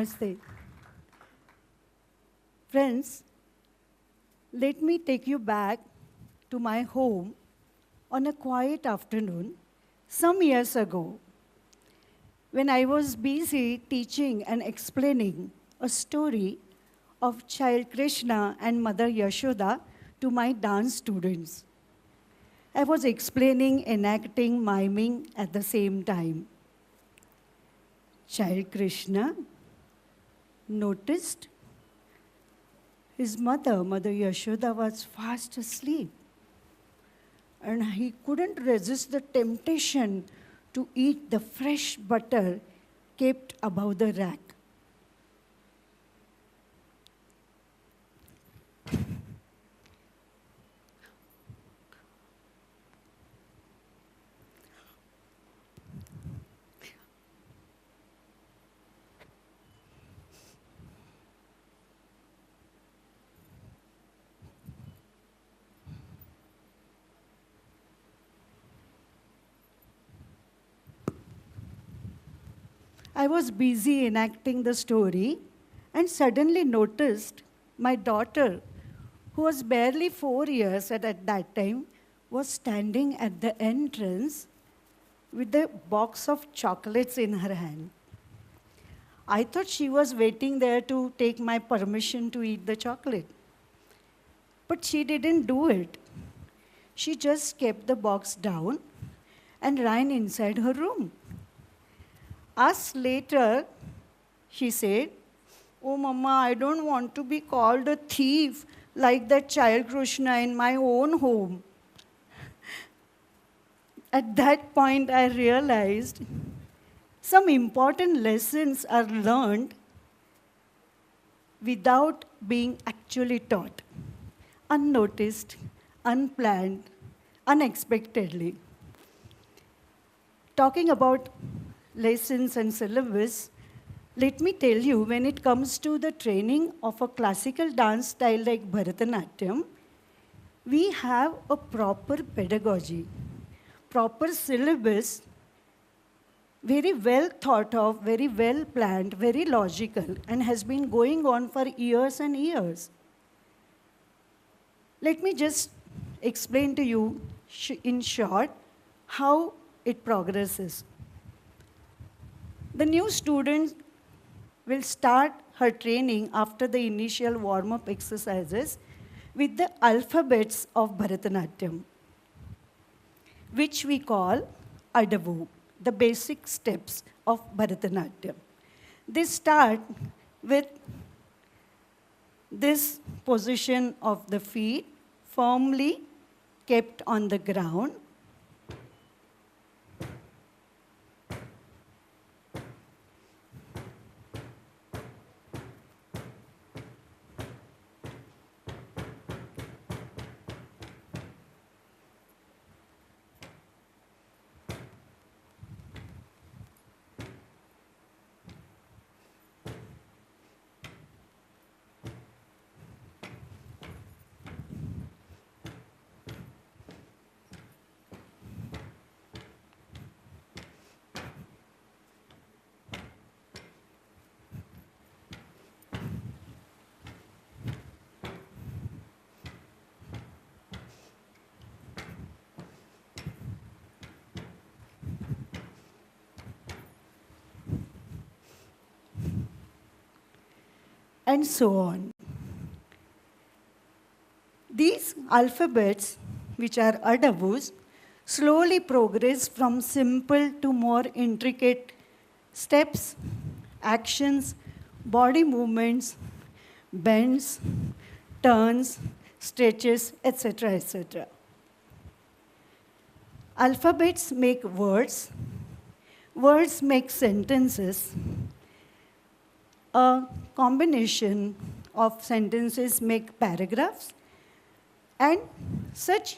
Namaste. Friends, let me take you back to my home on a quiet afternoon some years ago when I was busy teaching and explaining a story of child Krishna and Mother Yashoda to my dance students. I was explaining, enacting, miming at the same time. Child Krishna noticed his mother, Mother Yashoda, was fast asleep. And he couldn't resist the temptation to eat the fresh butter kept above the rack. I was busy enacting the story and suddenly noticed my daughter, who was barely 4 years at that time, was standing at the entrance with a box of chocolates in her hand. I thought she was waiting there to take my permission to eat the chocolate. But she didn't do it. She just kept the box down and ran inside her room. Us later, she said, "Oh, Mama, I don't want to be called a thief like that child Krishna in my own home." At that point, I realized some important lessons are learned without being actually taught, unnoticed, unplanned, unexpectedly. Talking about lessons and syllabus, let me tell you, when it comes to the training of a classical dance style like Bharatanatyam, we have a proper pedagogy, proper syllabus, very well thought of, very well planned, very logical, and has been going on for years and years. Let me just explain to you in short how it progresses. The new student will start her training after the initial warm-up exercises with the alphabets of Bharatanatyam, which we call Adavu, the basic steps of Bharatanatyam. They start with this position of the feet firmly kept on the ground. And so on. These alphabets, which are adavus, slowly progress from simple to more intricate steps, actions, body movements, bends, turns, stretches, etc., etc. Alphabets make words, words make sentences, a combination of sentences make paragraphs, and such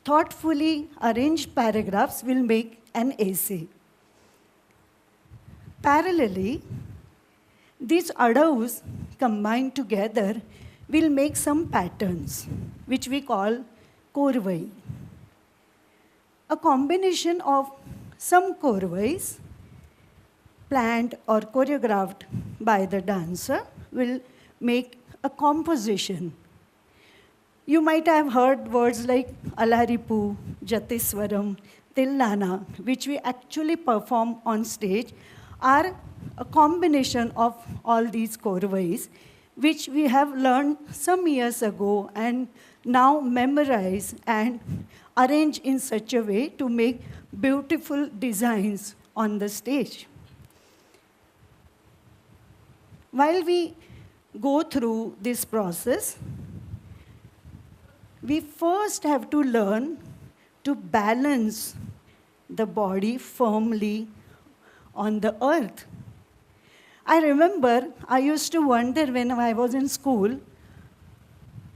thoughtfully arranged paragraphs will make an essay. Parallelly, these adavus combined together will make some patterns, which we call korvai. A combination of some korvais planned or choreographed by the dancer will make a composition. You might have heard words like Alaripu, Jatiswaram, Tillana, which we actually perform on stage, are a combination of all these korvais, which we have learned some years ago and now memorize and arrange in such a way to make beautiful designs on the stage. While we go through this process, we first have to learn to balance the body firmly on the earth. I remember I used to wonder when I was in school,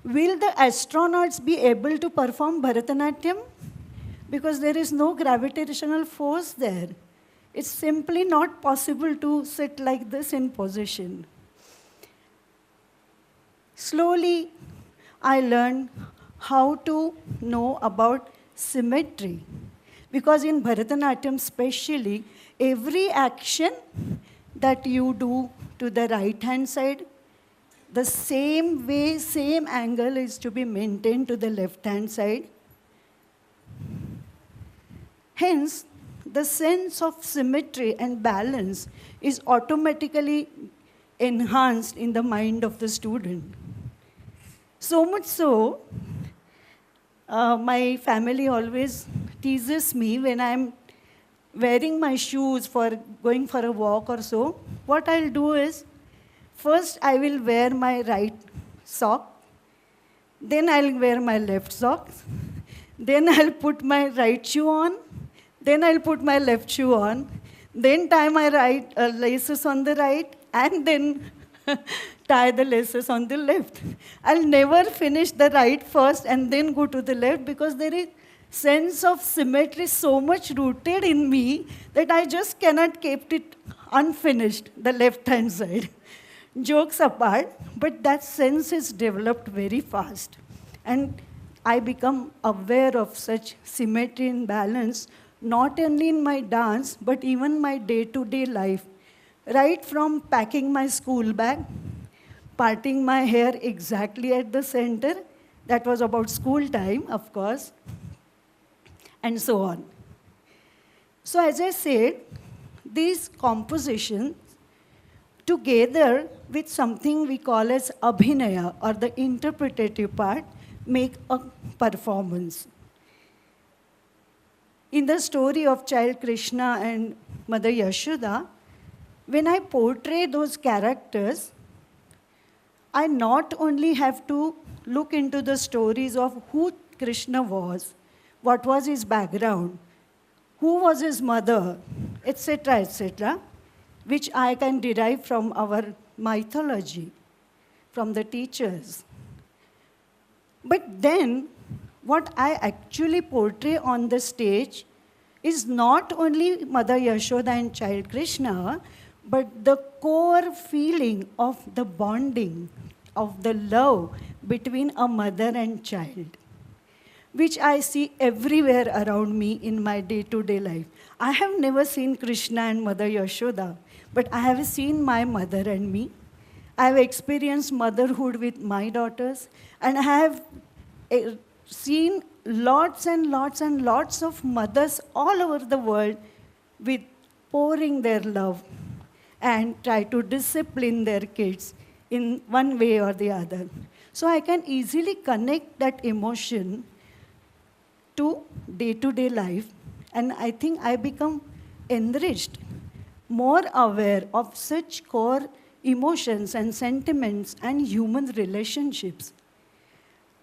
will the astronauts be able to perform Bharatanatyam? Because there is no gravitational force there. It's simply not possible to sit like this in position. Slowly, I learned how to know about symmetry. Because in Bharatanatyam especially, every action that you do to the right-hand side, the same way, same angle is to be maintained to the left-hand side. Hence, the sense of symmetry and balance is automatically enhanced in the mind of the student. So much so, my family always teases me when I'm wearing my shoes for going for a walk or so. What I'll do is, first I will wear my right sock, then I'll wear my left sock, then I'll put my right shoe on, then I'll put my left shoe on, then tie my laces on the right, and then tie the laces on the left. I'll never finish the right first and then go to the left because there is sense of symmetry so much rooted in me that I just cannot keep it unfinished, the left-hand side. Jokes apart, but that sense is developed very fast. And I become aware of such symmetry and balance, not only in my dance, but even my day-to-day life. Right from packing my school bag, parting my hair exactly at the center, that was about school time, of course, and so on. So as I said, these compositions, together with something we call as abhinaya, or the interpretative part, make a performance. In the story of child Krishna and Mother Yashoda, when I portray those characters, I not only have to look into the stories of who Krishna was, what was his background, who was his mother, etc., which I can derive from our mythology, from the teachers. But then, what I actually portray on the stage is not only Mother Yashoda and child Krishna, but the core feeling of the bonding, of the love between a mother and child, which I see everywhere around me in my day-to-day life. I have never seen Krishna and Mother Yashoda, but I have seen my mother and me. I have experienced motherhood with my daughters, and I have seen lots and lots and lots of mothers all over the world with pouring their love and try to discipline their kids in one way or the other. So I can easily connect that emotion to day-to-day life, and I think I become enriched, more aware of such core emotions and sentiments and human relationships.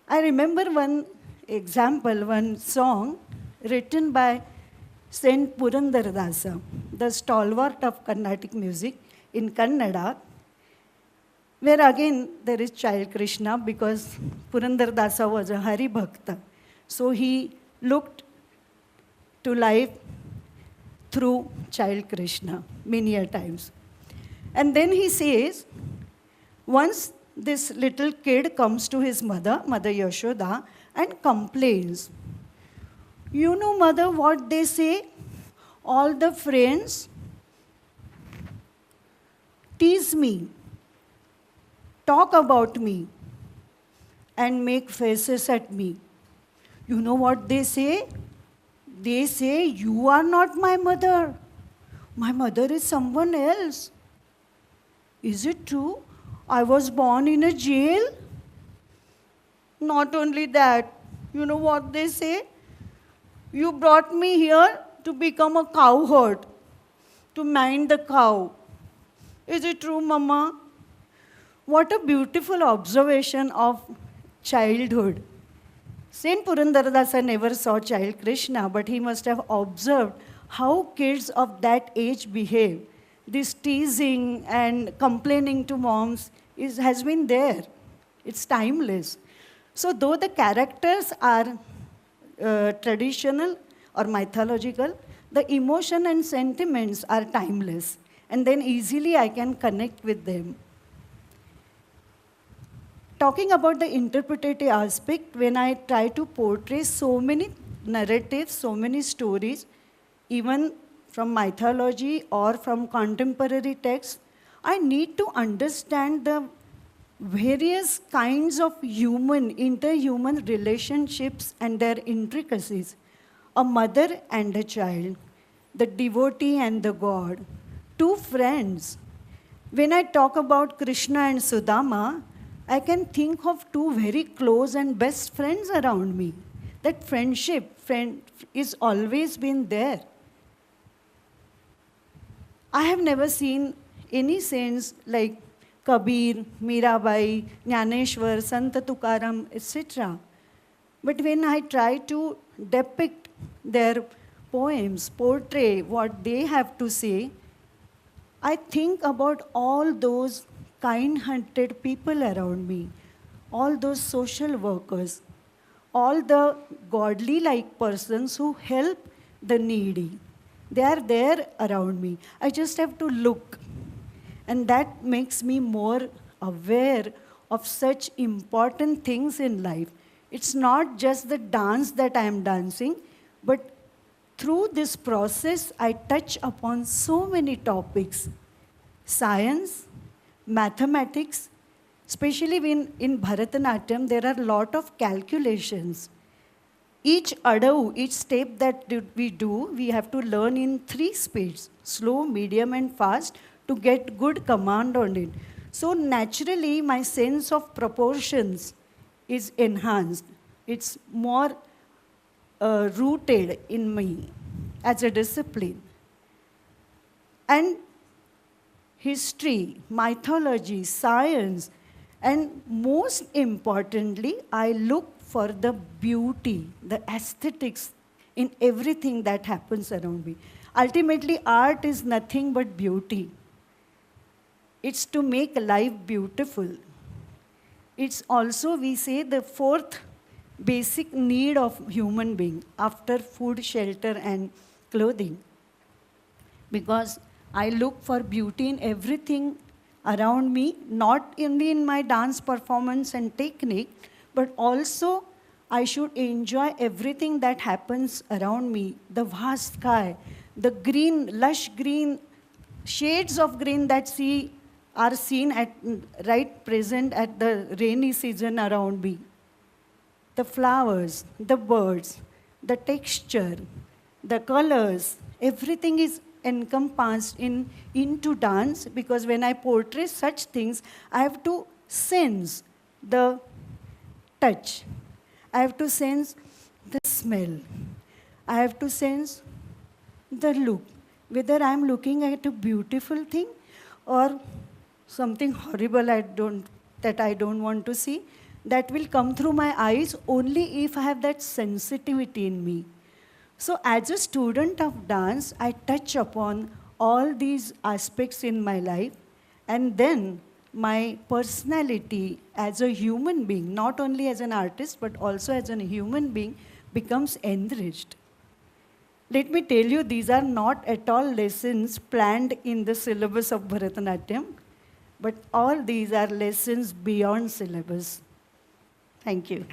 I remember one example, one song written by Saint Purandaradasa, the stalwart of Carnatic music in Kannada, where again there is child Krishna because Purandaradasa was a Hari Bhakta. So he looked to life through child Krishna many a times. And then he says, once this little kid comes to his mother, Mother Yashoda, and complains, "You know, mother, what they say? All the friends tease me, talk about me, and make faces at me. You know what they say? They say, you are not my mother. My mother is someone else. Is it true? I was born in a jail? Not only that, you know what they say? You brought me here to become a cowherd, to mind the cow. Is it true, Mama? What a beautiful observation of childhood. Saint Purandaradasa never saw child Krishna, but he must have observed how kids of that age behave. This teasing and complaining to moms has been there. It's timeless. So though the characters are traditional or mythological, the emotion and sentiments are timeless. And then easily I can connect with them. Talking about the interpretative aspect, when I try to portray so many narratives, so many stories, even from mythology or from contemporary texts, I need to understand the various kinds of interhuman relationships and their intricacies. A mother and a child, the devotee and the god, two friends. When I talk about Krishna and Sudama, I can think of two very close and best friends around me. That friendship is always been there. I have never seen any saints like Kabir, Mirabai, Jnaneshwar, Sant Tukaram, etc. But when I try to depict their poems, portray what they have to say, I think about all those kind-hearted people around me, all those social workers, all the godly-like persons who help the needy. They are there around me. I just have to look. And that makes me more aware of such important things in life. It's not just the dance that I am dancing, but through this process, I touch upon so many topics. Science, mathematics, especially when in Bharatanatyam, there are a lot of calculations. Each adau, each step that we do, we have to learn in 3 speeds, slow, medium, and fast, to get good command on it. So naturally, my sense of proportions is enhanced. It's more rooted in me as a discipline. And history, mythology, science, and most importantly, I look for the beauty, the aesthetics in everything that happens around me. Ultimately, art is nothing but beauty. It's to make life beautiful. It's also, we say, the 4th basic need of human being after food, shelter, and clothing. Because I look for beauty in everything around me, not only in my dance performance and technique, but also I should enjoy everything that happens around me, the vast sky, the green, lush green, shades of green that are seen right present at the rainy season around me. The flowers, the birds, the texture, the colors, everything is encompassed into dance, because when I portray such things, I have to sense the touch. I have to sense the smell. I have to sense the look, whether I'm looking at a beautiful thing or something horrible that I don't want to see. That will come through my eyes only if I have that sensitivity in me. So as a student of dance, I touch upon all these aspects in my life, and then my personality as a human being, not only as an artist, but also as a human being, becomes enriched. Let me tell you, these are not at all lessons planned in the syllabus of Bharatanatyam, but all these are lessons beyond syllabus. Thank you.